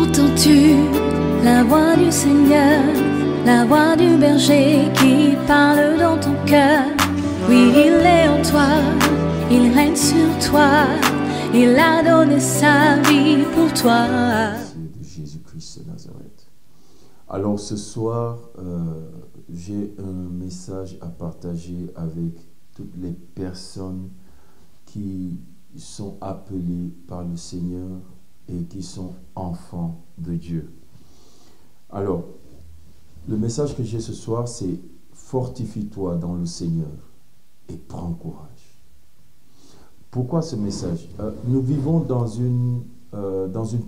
Entends-tu la voix du Seigneur, la voix du berger qui parle dans ton cœur? Oui, il est en toi, il règne sur toi, il a donné sa vie pour toi. De Jésus-Christ de Nazareth. Alors ce soir, j'ai un message à partager avec toutes les personnes qui sont appelées par le Seigneur et qui sont enfants de Dieu. Alors, le message que j'ai ce soir, c'est « Fortifie-toi dans le Seigneur et prends courage ». Pourquoi ce message? Nous vivons dans une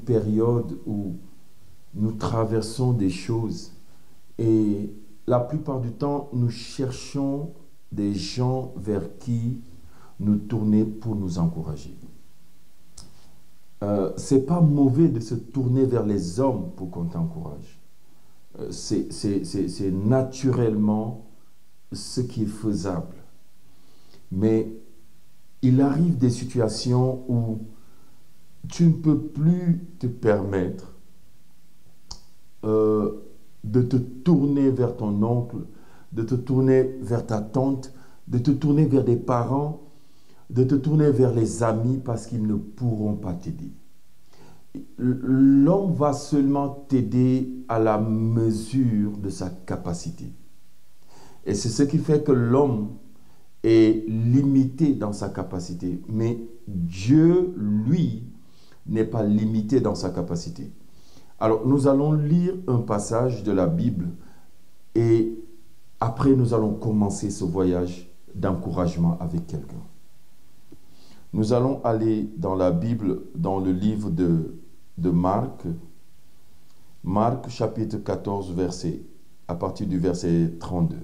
période où nous traversons des choses et la plupart du temps, nous cherchons des gens vers qui nous tourner pour nous encourager. C'est pas mauvais de se tourner vers les hommes pour qu'on t'encourage. C'est naturellement ce qui est faisable. Mais il arrive des situations où tu ne peux plus te permettre de te tourner vers ton oncle, de te tourner vers ta tante, de te tourner vers des parents, de te tourner vers les amis parce qu'ils ne pourront pas t'aider. L'homme va seulement t'aider à la mesure de sa capacité. Et c'est ce qui fait que l'homme est limité dans sa capacité. Mais Dieu, lui, n'est pas limité dans sa capacité. Alors, nous allons lire un passage de la Bible et après, nous allons commencer ce voyage d'encouragement avec quelqu'un. Nous allons aller dans la Bible, dans le livre de Marc. Marc, chapitre 14, à partir du verset 32.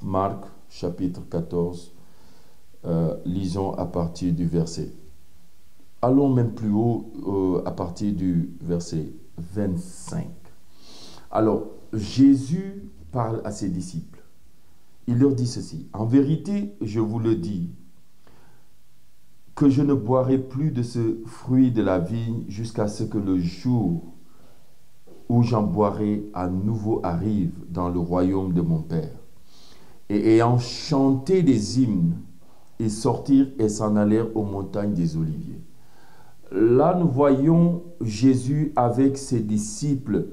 Marc, chapitre 14, lisons à partir du verset. Allons même plus haut, à partir du verset 25. Alors, Jésus parle à ses disciples. Il leur dit ceci. « En vérité, je vous le dis, que je ne boirai plus de ce fruit de la vigne jusqu'à ce que le jour où j'en boirai à nouveau arrive dans le royaume de mon Père. » Et ayant chanté des hymnes, ils sortirent et s'en allèrent aux montagnes des Oliviers. Là, nous voyons Jésus avec ses disciples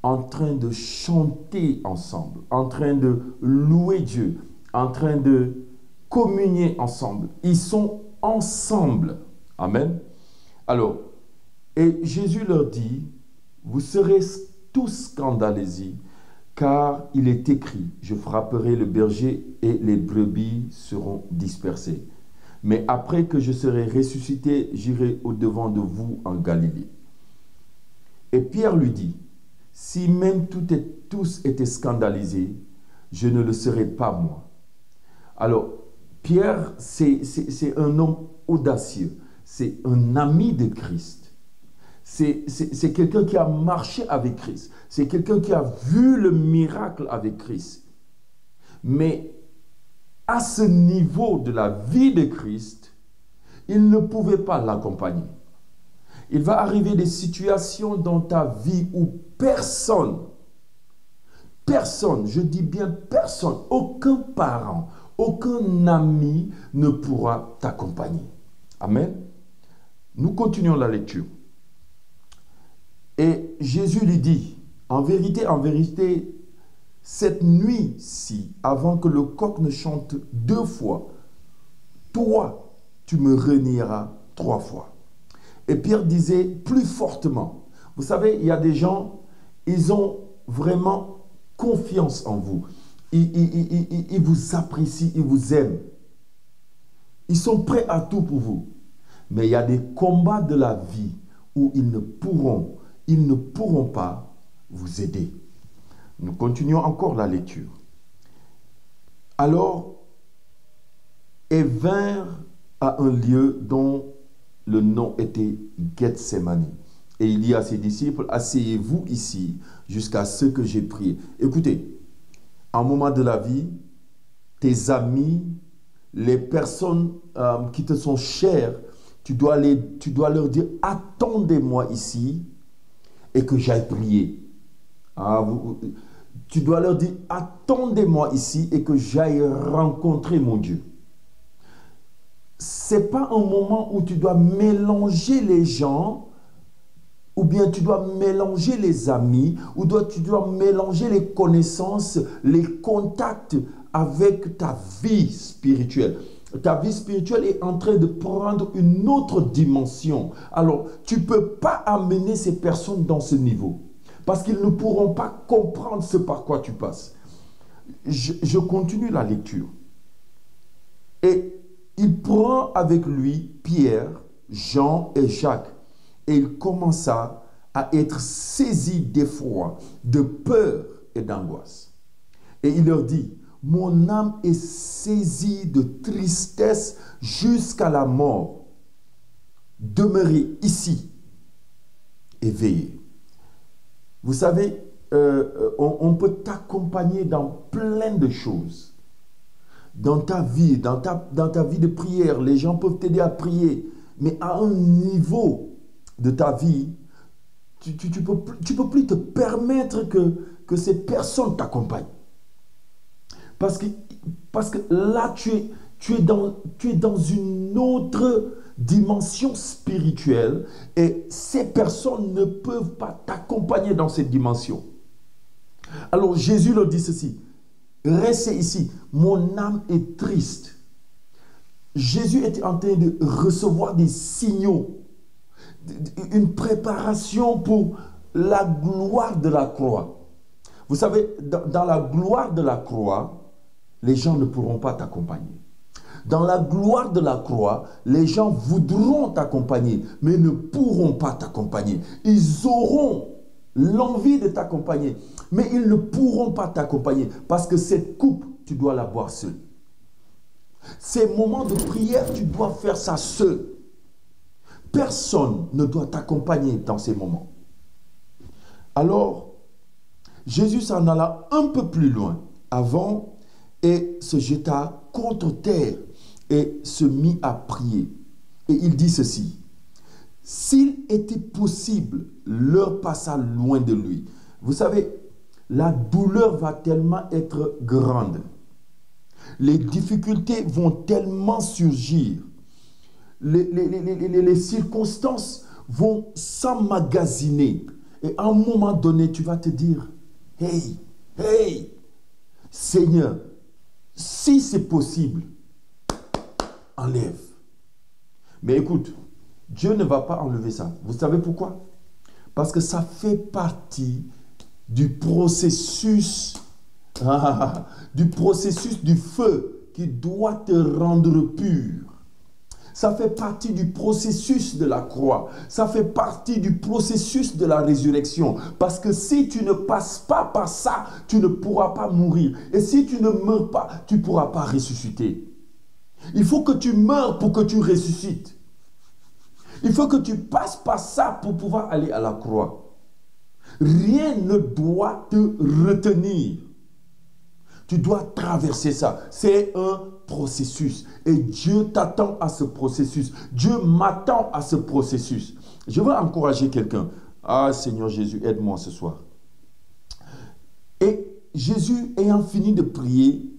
en train de chanter ensemble, en train de louer Dieu, en train de communier ensemble. Ils sont ensemble. Amen. Alors, et Jésus leur dit, vous serez tous scandalisés, car il est écrit, je frapperai le berger et les brebis seront dispersées. Mais après que je serai ressuscité, j'irai au-devant de vous en Galilée. Et Pierre lui dit, si même tous étaient scandalisés, je ne le serai pas moi. Alors, Pierre, c'est un homme audacieux. C'est un ami de Christ. C'est quelqu'un qui a marché avec Christ. C'est quelqu'un qui a vu le miracle avec Christ. Mais à ce niveau de la vie de Christ, il ne pouvait pas l'accompagner. Il va arriver des situations dans ta vie où personne, je dis bien personne, aucun parent, aucun ami ne pourra t'accompagner. Amen. Nous continuons la lecture. Et Jésus lui dit, en vérité, cette nuit-ci, avant que le coq ne chante 2 fois, toi, tu me renieras 3 fois. Et Pierre disait plus fortement, vous savez, il y a des gens, ils ont vraiment confiance en vous. Ils vous apprécient, ils vous aiment. Ils sont prêts à tout pour vous. Mais il y a des combats de la vie où ils ne pourront pas vous aider. Nous continuons encore la lecture. Alors, et vinrent à un lieu dont le nom était Gethsémani. Et il dit à ses disciples, asseyez-vous ici jusqu'à ce que j'ai prié. Écoutez, à un moment de la vie, tes amis, les personnes qui te sont chères, tu dois leur dire, attendez-moi ici et que j'aille prier. Ah, tu dois leur dire, attendez-moi ici et que j'aille rencontrer mon Dieu. Ce n'est pas un moment où tu dois mélanger les gens, ou bien tu dois mélanger les amis, ou tu dois mélanger les connaissances, les contacts avec ta vie spirituelle. Ta vie spirituelle est en train de prendre une autre dimension. Alors, tu ne peux pas amener ces personnes dans ce niveau. Parce qu'ils ne pourront pas comprendre ce par quoi tu passes. Je continue la lecture. Et il prend avec lui Pierre, Jean et Jacques. Et il commença à être saisi d'effroi, de peur et d'angoisse. Et il leur dit, mon âme est saisie de tristesse jusqu'à la mort. Demeurez ici et veillez. Vous savez, on peut t'accompagner dans plein de choses. Dans ta vie, dans ta vie de prière, les gens peuvent t'aider à prier. Mais à un niveau de ta vie, tu peux plus te permettre que ces personnes t'accompagnent. Parce que là, tu es dans une autre dimension spirituelle et ces personnes ne peuvent pas t'accompagner dans cette dimension. Alors Jésus leur dit ceci, restez ici, mon âme est triste. Jésus était en train de recevoir des signaux, une préparation pour la gloire de la croix. Vous savez, dans la gloire de la croix, les gens ne pourront pas t'accompagner. Dans la gloire de la croix, les gens voudront t'accompagner, mais ne pourront pas t'accompagner. Ils auront l'envie de t'accompagner, mais ils ne pourront pas t'accompagner parce que cette coupe, tu dois la boire seul. Ces moments de prière, tu dois faire ça seul. Personne ne doit t'accompagner dans ces moments. Alors, Jésus s'en alla un peu plus loin avant et se jeta contre terre et se mit à prier. Et il dit ceci, s'il était possible, l'heure passa loin de lui. Vous savez, la douleur va tellement être grande. Les difficultés vont tellement surgir. Les circonstances vont s'emmagasiner. Et à un moment donné, tu vas te dire, hey, Seigneur, si c'est possible, enlève. Mais écoute, Dieu ne va pas enlever ça. Vous savez pourquoi? Parce que ça fait partie du processus, du feu qui doit te rendre pur. Ça fait partie du processus de la croix. Ça fait partie du processus de la résurrection. Parce que si tu ne passes pas par ça, tu ne pourras pas mourir. Et si tu ne meurs pas, tu ne pourras pas ressusciter. Il faut que tu meurs pour que tu ressuscites. Il faut que tu passes par ça pour pouvoir aller à la croix. Rien ne doit te retenir. Tu dois traverser ça. C'est un processus. Et Dieu t'attend à ce processus. Dieu m'attend à ce processus. Je veux encourager quelqu'un. Ah Seigneur Jésus, aide-moi ce soir. Et Jésus, ayant fini de prier,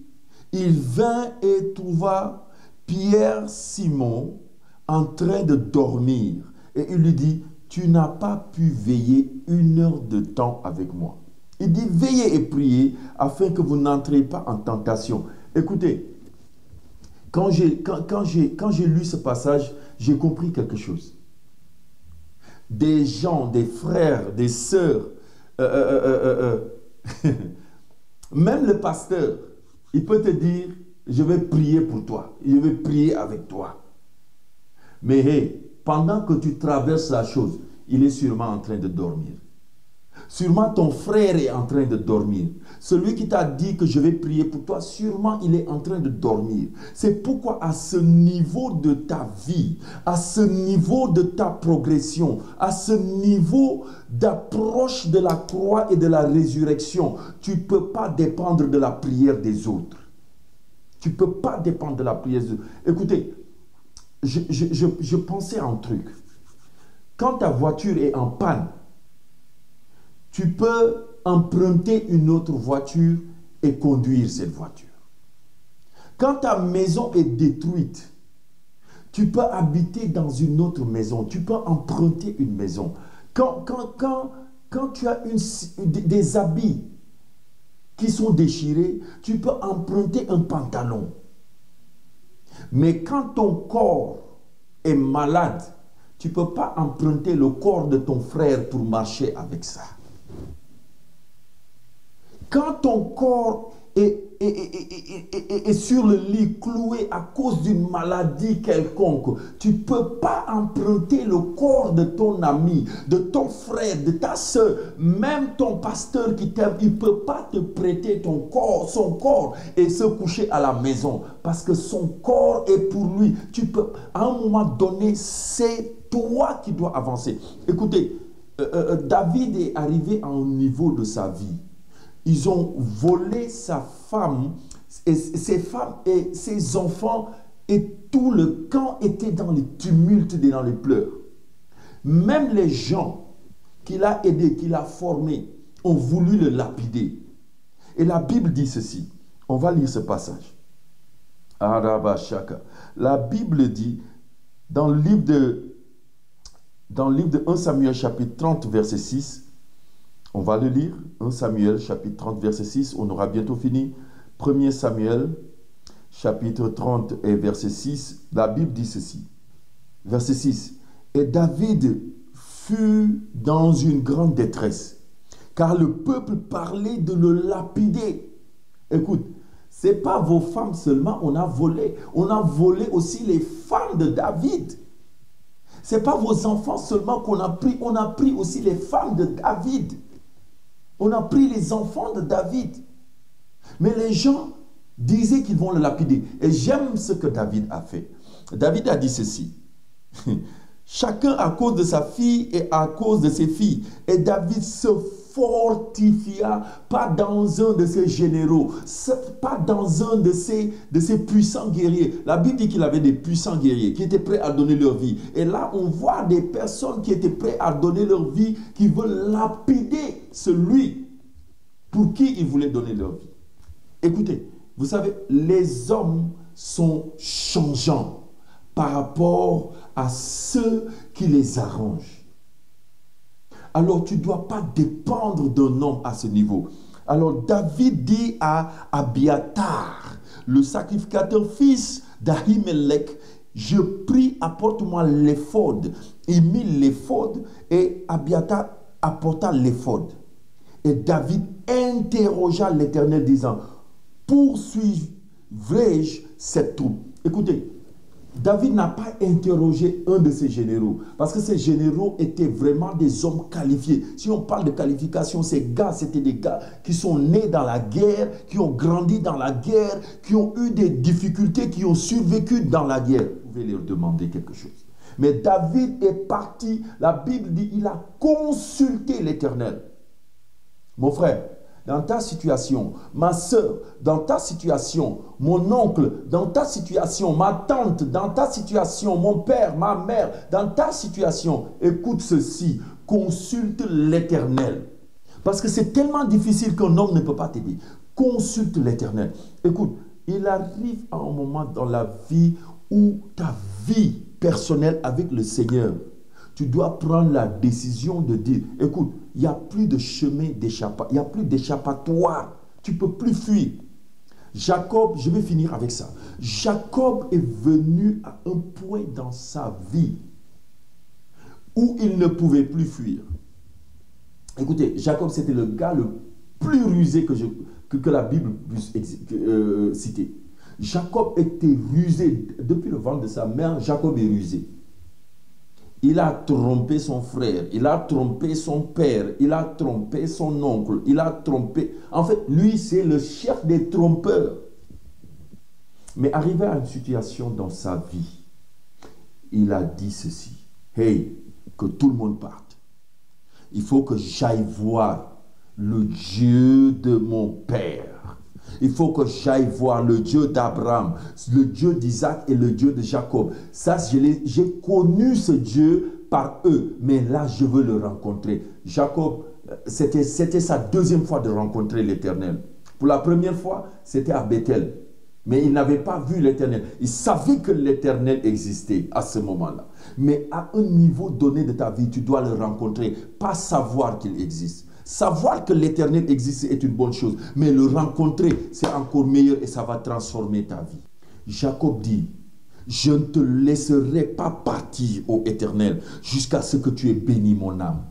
il vint et trouva Pierre Simon en train de dormir. Et il lui dit, tu n'as pas pu veiller 1 heure de temps avec moi. Il dit, veillez et priez afin que vous n'entrez pas en tentation. Écoutez, quand j'ai lu ce passage, j'ai compris quelque chose. Des gens, des frères, des sœurs, même le pasteur, il peut te dire, je vais prier pour toi, je vais prier avec toi. Mais hey, pendant que tu traverses la chose, il est sûrement en train de dormir. Sûrement ton frère est en train de dormir. Celui qui t'a dit que je vais prier pour toi, sûrement il est en train de dormir. C'est pourquoi à ce niveau de ta vie, à ce niveau de ta progression, à ce niveau d'approche de la croix et de la résurrection, tu ne peux pas dépendre de la prière des autres. Tu ne peux pas dépendre de la prière des autres. Écoutez, je pensais à un truc. Quand ta voiture est en panne, tu peux emprunter une autre voiture et conduire cette voiture. Quand ta maison est détruite, tu peux habiter dans une autre maison. Tu peux emprunter une maison. Quand tu as des habits qui sont déchirés, tu peux emprunter un pantalon. Mais quand ton corps est malade, tu ne peux pas emprunter le corps de ton frère pour marcher avec ça. Quand ton corps est sur le lit cloué à cause d'une maladie quelconque, tu ne peux pas emprunter le corps de ton ami, de ton frère, de ta soeur, même ton pasteur qui t'aime, il ne peut pas te prêter son corps et se coucher à la maison parce que son corps est pour lui. Tu peux, à un moment donné, c'est toi qui dois avancer. Écoutez, David est arrivé à un niveau de sa vie. Ils ont volé sa femme, et ses femmes et ses enfants, et tout le camp était dans les tumultes et dans les pleurs. Même les gens qu'il a aidés, qu'il a formés, ont voulu le lapider. Et la Bible dit ceci. On va lire ce passage. Arabashaka. La Bible dit, dans le livre de 1 Samuel chapitre 30, verset 6, on va le lire, 1 Samuel, chapitre 30, verset 6, on aura bientôt fini. 1 Samuel, chapitre 30 et verset 6, la Bible dit ceci. Verset 6. Et David fut dans une grande détresse, car le peuple parlait de le lapider. Écoute, ce n'est pas vos femmes seulement, on a volé aussi les femmes de David. Ce n'est pas vos enfants seulement qu'on a pris aussi les femmes de David. On a pris les enfants de David. Mais les gens disaient qu'ils vont le lapider. Et j'aime ce que David a fait. David a dit ceci. Chacun à cause de sa fille et à cause de ses filles. Et David se fortifia, pas dans un de ses généraux, pas dans un de ses puissants guerriers. La Bible dit qu'il avait des puissants guerriers qui étaient prêts à donner leur vie. Et là, on voit des personnes qui étaient prêtes à donner leur vie, qui veulent lapider celui pour qui ils voulaient donner leur vie. Écoutez, vous savez, les hommes sont changeants par rapport à ceux qui les arrangent. Alors, tu ne dois pas dépendre d'un homme à ce niveau. Alors, David dit à Abiathar, le sacrificateur fils d'Ahimelech, je prie, apporte-moi l'éphod. Il mit l'éphod et Abiathar apporta l'éphod. Et David interrogea l'Éternel disant, poursuivrai-je cette troupe? Écoutez, David n'a pas interrogé un de ses généraux, parce que ces généraux étaient vraiment des hommes qualifiés. Si on parle de qualification, ces gars, c'était des gars qui sont nés dans la guerre, qui ont grandi dans la guerre, qui ont eu des difficultés, qui ont survécu dans la guerre. Vous pouvez leur demander quelque chose. Mais David est parti, la Bible dit, il a consulté l'Éternel. Mon frère, dans ta situation, ma soeur, dans ta situation, mon oncle, dans ta situation, ma tante, dans ta situation, mon père, ma mère, dans ta situation, écoute ceci, consulte l'Éternel. Parce que c'est tellement difficile qu'un homme ne peut pas t'aider. Consulte l'Éternel. Écoute, il arrive à un moment dans la vie où ta vie personnelle avec le Seigneur, tu dois prendre la décision de dire, écoute, il n'y a plus de chemin d'échappatoire, il n'y a plus d'échappatoire, tu ne peux plus fuir. Jacob, je vais finir avec ça. Jacob est venu à un point dans sa vie où il ne pouvait plus fuir. Écoutez, Jacob, c'était le gars le plus rusé que la Bible puisse citer. Jacob était rusé. Depuis le ventre de sa mère, Jacob est rusé. Il a trompé son frère, il a trompé son père, il a trompé son oncle, il a trompé... En fait, lui, c'est le chef des trompeurs. Mais arrivé à une situation dans sa vie, il a dit ceci. Hey, que tout le monde parte. Il faut que j'aille voir le Dieu de mon père. Il faut que j'aille voir le Dieu d'Abraham, le Dieu d'Isaac et le Dieu de Jacob. Ça, j'ai connu ce Dieu par eux, mais là, je veux le rencontrer. Jacob, c'était sa deuxième fois de rencontrer l'Éternel. Pour la première fois, c'était à Bethel. Mais il n'avait pas vu l'Éternel. Il savait que l'Éternel existait à ce moment-là. Mais à un niveau donné de ta vie, tu dois le rencontrer, pas savoir qu'il existe. Savoir que l'Éternel existe est une bonne chose, mais le rencontrer, c'est encore meilleur et ça va transformer ta vie. Jacob dit, je ne te laisserai pas partir, ô Éternel, jusqu'à ce que tu aies béni mon âme.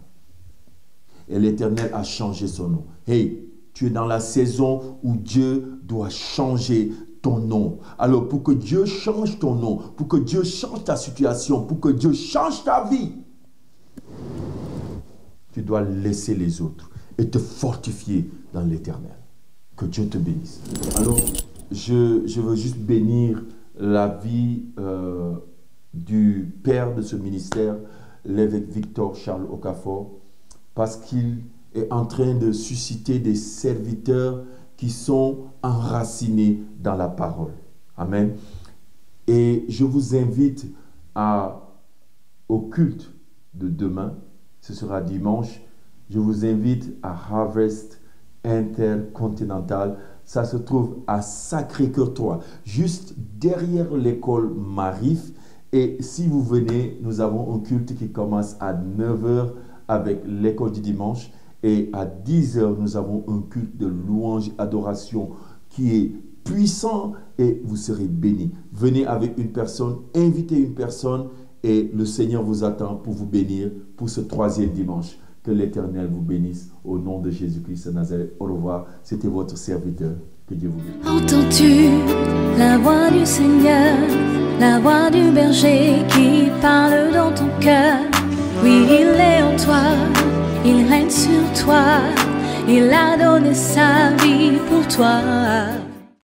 Et l'Éternel a changé son nom. Hey, tu es dans la saison où Dieu doit changer ton nom. Alors, pour que Dieu change ton nom, pour que Dieu change ta situation, pour que Dieu change ta vie, tu dois laisser les autres et te fortifier dans l'Éternel. Que Dieu te bénisse. Alors, je veux juste bénir la vie du père de ce ministère, l'évêque Victor Charles Okafor, parce qu'il est en train de susciter des serviteurs qui sont enracinés dans la parole. Amen. Et je vous invite au culte de demain. Ce sera dimanche. Je vous invite à Harvest Intercontinental. Ça se trouve à Sacré-Cœur 3, juste derrière l'école Marif. Et si vous venez, nous avons un culte qui commence à 9 h avec l'école du dimanche. Et à 10 h, nous avons un culte de louange, adoration qui est puissant et vous serez bénis. Venez avec une personne, invitez une personne et le Seigneur vous attend pour vous bénir pour ce 3e dimanche. Que l'Éternel vous bénisse au nom de Jésus-Christ de Nazareth. Au revoir. C'était votre serviteur. Que Dieu vous bénisse. Entends-tu la voix du Seigneur, la voix du berger qui parle dans ton cœur? Oui, il est en toi, il règne sur toi, il a donné sa vie pour toi.